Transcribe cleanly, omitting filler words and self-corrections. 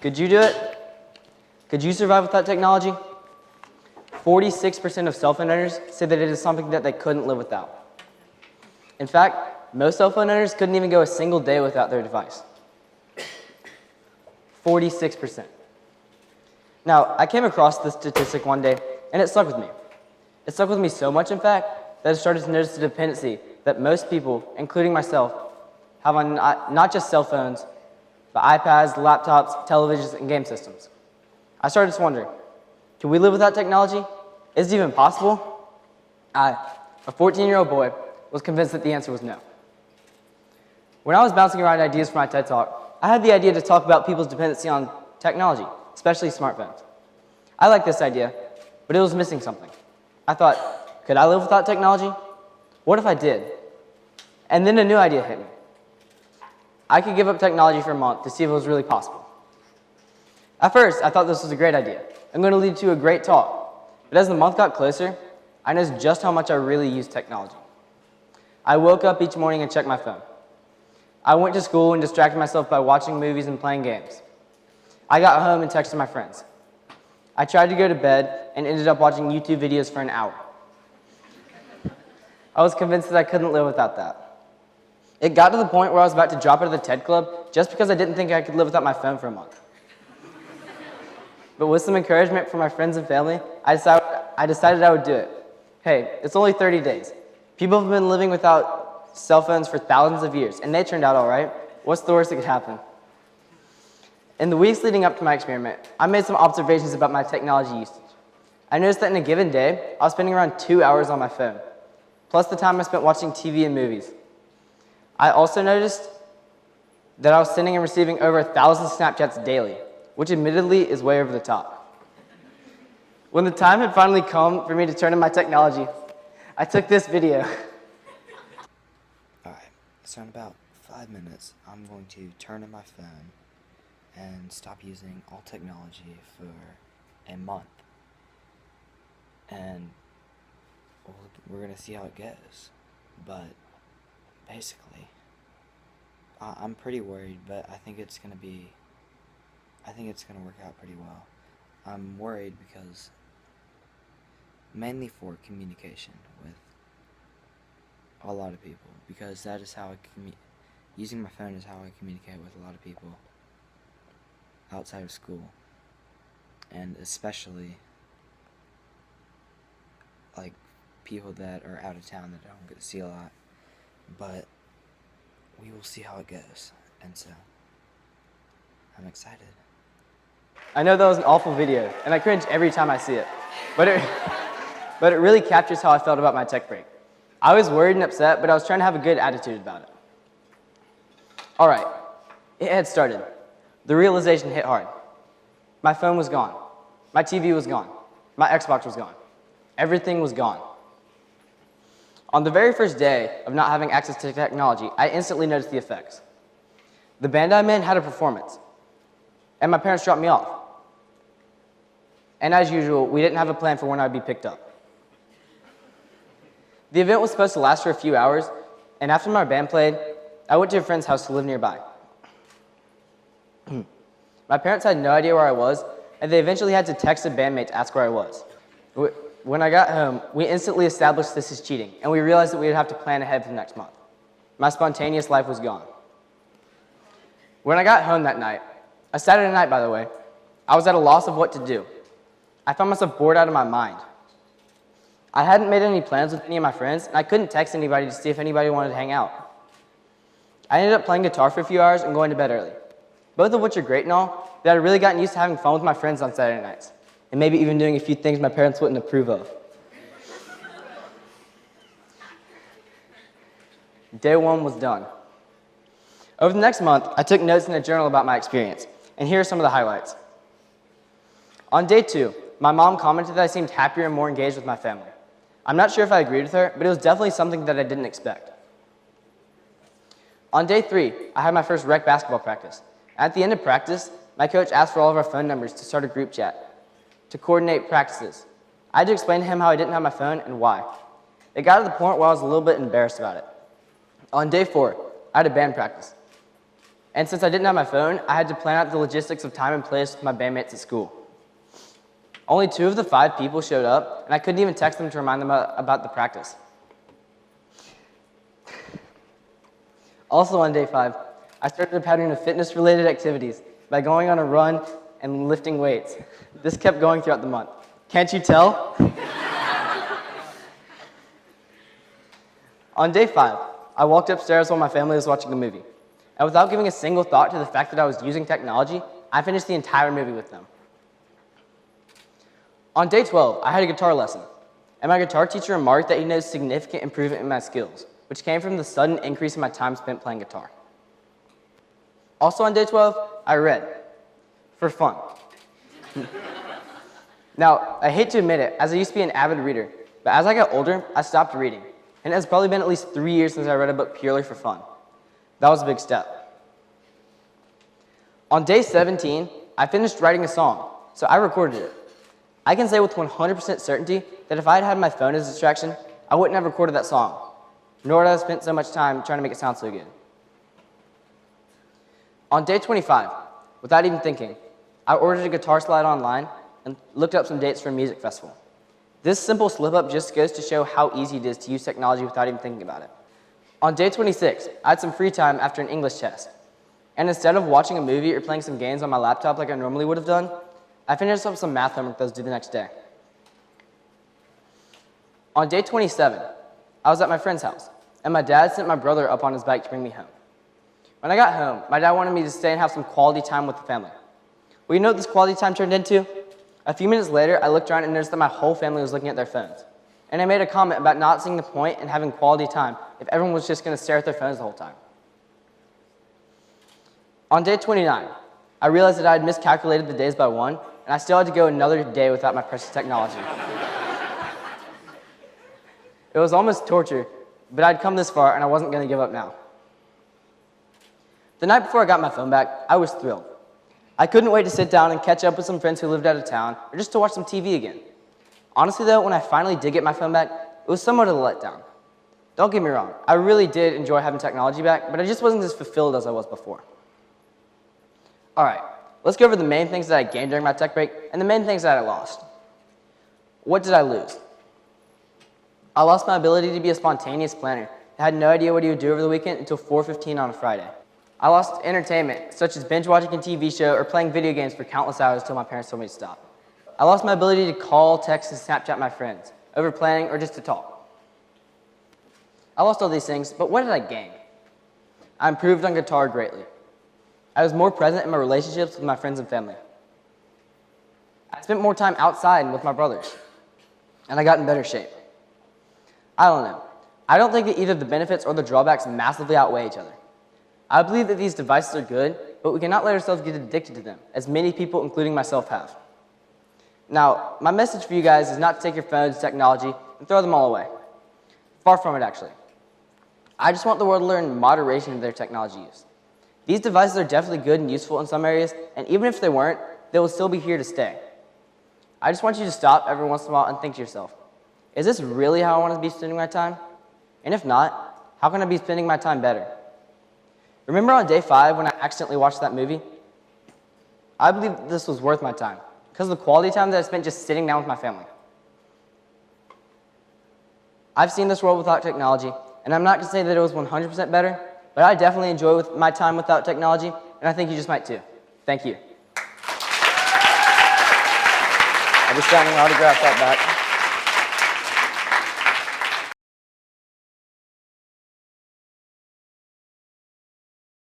Could you do it? Could you survive without technology? 46% of cell phone owners say that it is something that they couldn't live without. In fact, most cell phone owners couldn't even go a single day without their device. 46%. Now, I came across this statistic one day, and it stuck with me. It stuck with me so much, in fact, that I started to notice the dependency that most people, including myself, have on not just cell phones, but iPads, laptops, televisions, and game systems. I started to wonder, can we live without technology? Is it even possible? I, a 14-year-old boy, was convinced that the answer was no. When I was bouncing around ideas for my TED Talk, I had the idea to talk about people's dependency on technology, especially smartphones. I liked this idea, but it was missing something. I thought, could I live without technology? What if I did? And then a new idea hit me. I could give up technology for a month to see if it was really possible. At first, I thought this was a great idea and going to lead to a great talk. But as the month got closer, I noticed just how much I really use technology. I woke up each morning and checked my phone. I went to school and distracted myself by watching movies and playing games. I got home and texted my friends. I tried to go to bed and ended up watching YouTube videos for an hour. I was convinced that I couldn't live without that. It got to the point where I was about to drop out of the TED Club just because I didn't think I could live without my phone for a month. But with some encouragement from my friends and family, I decided I would do it. Hey, it's only 30 days. People have been living without cell phones for thousands of years, and they turned out all right. What's the worst that could happen? In the weeks leading up to my experiment, I made some observations about my technology usage. I noticed that in a given day, I was spending around 2 hours on my phone, plus the time I spent watching TV and movies. I also noticed that I was sending and receiving over 1,000 Snapchats daily, which admittedly is way over the top. When the time had finally come for me to turn on my technology, I took this video. Alright, so in about 5 minutes, I'm going to turn on my phone and stop using all technology for a month. And we're going to see how it goes. But basically, I'm pretty worried, but I think it's going to work out pretty well. I'm worried because, mainly for communication with a lot of people, because that is how using my phone is how I communicate with a lot of people outside of school, and especially like people that are out of town that I don't get to see a lot. But we will see how it goes, and so I'm excited. I know that was an awful video, and I cringe every time I see it, but it really captures how I felt about my tech break. I was worried and upset, but I was trying to have a good attitude about it. All right, it had started. The realization hit hard. My phone was gone. My TV was gone. My Xbox was gone. Everything was gone. On the very first day of not having access to technology, I instantly noticed the effects. The band I'm in had a performance, and my parents dropped me off. And as usual, we didn't have a plan for when I'd be picked up. The event was supposed to last for a few hours, and after my band played, I went to a friend's house to live nearby. My parents had no idea where I was, and they eventually had to text a bandmate to ask where I was. When I got home, we instantly established this as cheating, and we realized that we would have to plan ahead for the next month. My spontaneous life was gone. When I got home that night, a Saturday night, by the way, I was at a loss of what to do. I found myself bored out of my mind. I hadn't made any plans with any of my friends, and I couldn't text anybody to see if anybody wanted to hang out. I ended up playing guitar for a few hours and going to bed early, both of which are great and all, but I'd really gotten used to having fun with my friends on Saturday nights, and maybe even doing a few things my parents wouldn't approve of. Day one was done. Over the next month, I took notes in a journal about my experience, and here are some of the highlights. On day 2, my mom commented that I seemed happier and more engaged with my family. I'm not sure if I agreed with her, but it was definitely something that I didn't expect. On day 3, I had my first rec basketball practice. At the end of practice, my coach asked for all of our phone numbers to start a group chat to coordinate practices. I had to explain to him how I didn't have my phone and why. It got to the point where I was a little bit embarrassed about it. On day 4, I had a band practice. And since I didn't have my phone, I had to plan out the logistics of time and place with my bandmates at school. Only 2 of the 5 people showed up, and I couldn't even text them to remind them about the practice. Also on day 5, I started a pattern of fitness-related activities by going on a run and lifting weights. This kept going throughout the month. Can't you tell? On day 5, I walked upstairs while my family was watching a movie. And without giving a single thought to the fact that I was using technology, I finished the entire movie with them. On day 12, I had a guitar lesson, and my guitar teacher remarked that he noticed significant improvement in my skills, which came from the sudden increase in my time spent playing guitar. Also on day 12, I read, for fun. Now, I hate to admit it, as I used to be an avid reader, but as I got older, I stopped reading, and it has probably been at least 3 years since I read a book purely for fun. That was a big step. On day 17, I finished writing a song, so I recorded it. I can say with 100% certainty that if I had had my phone as a distraction, I wouldn't have recorded that song, nor would I have spent so much time trying to make it sound so good. On day 25, without even thinking, I ordered a guitar slide online and looked up some dates for a music festival. This simple slip-up just goes to show how easy it is to use technology without even thinking about it. On day 26, I had some free time after an English test, and instead of watching a movie or playing some games on my laptop like I normally would have done, I finished up some math homework that was due the next day. On day 27, I was at my friend's house, and my dad sent my brother up on his bike to bring me home. When I got home, my dad wanted me to stay and have some quality time with the family. Well, you know what this quality time turned into? A few minutes later, I looked around and noticed that my whole family was looking at their phones. And I made a comment about not seeing the point in having quality time if everyone was just going to stare at their phones the whole time. On day 29, I realized that I had miscalculated the days by 1, and I still had to go another day without my precious technology. It was almost torture, but I'd come this far and I wasn't going to give up now. The night before I got my phone back, I was thrilled. I couldn't wait to sit down and catch up with some friends who lived out of town, or just to watch some TV again. Honestly though, when I finally did get my phone back, it was somewhat of a letdown. Don't get me wrong, I really did enjoy having technology back, but I just wasn't as fulfilled as I was before. Alright, let's go over the main things that I gained during my tech break, and the main things that I lost. What did I lose? I lost my ability to be a spontaneous planner. I had no idea what he would do over the weekend until 4:15 on a Friday. I lost entertainment, such as binge watching a TV show or playing video games for countless hours until my parents told me to stop. I lost my ability to call, text, and Snapchat my friends, over planning or just to talk. I lost all these things, but what did I gain? I improved on guitar greatly. I was more present in my relationships with my friends and family. I spent more time outside and with my brothers, and I got in better shape. I don't know. I don't think that either the benefits or the drawbacks massively outweigh each other. I believe that these devices are good, but we cannot let ourselves get addicted to them, as many people, including myself, have. Now, my message for you guys is not to take your phones, technology, and throw them all away. Far from it, actually. I just want the world to learn moderation of their technology use. These devices are definitely good and useful in some areas, and even if they weren't, they will still be here to stay. I just want you to stop every once in a while and think to yourself, is this really how I want to be spending my time? And if not, how can I be spending my time better? Remember on day 5 when I accidentally watched that movie? I believe that this was worth my time, because of the quality time that I spent just sitting down with my family. I've seen this world without technology, and I'm not going to say that it was 100% better, but I definitely enjoy my time without technology, and I think you just might too. Thank you. I'll be signing autographs out back.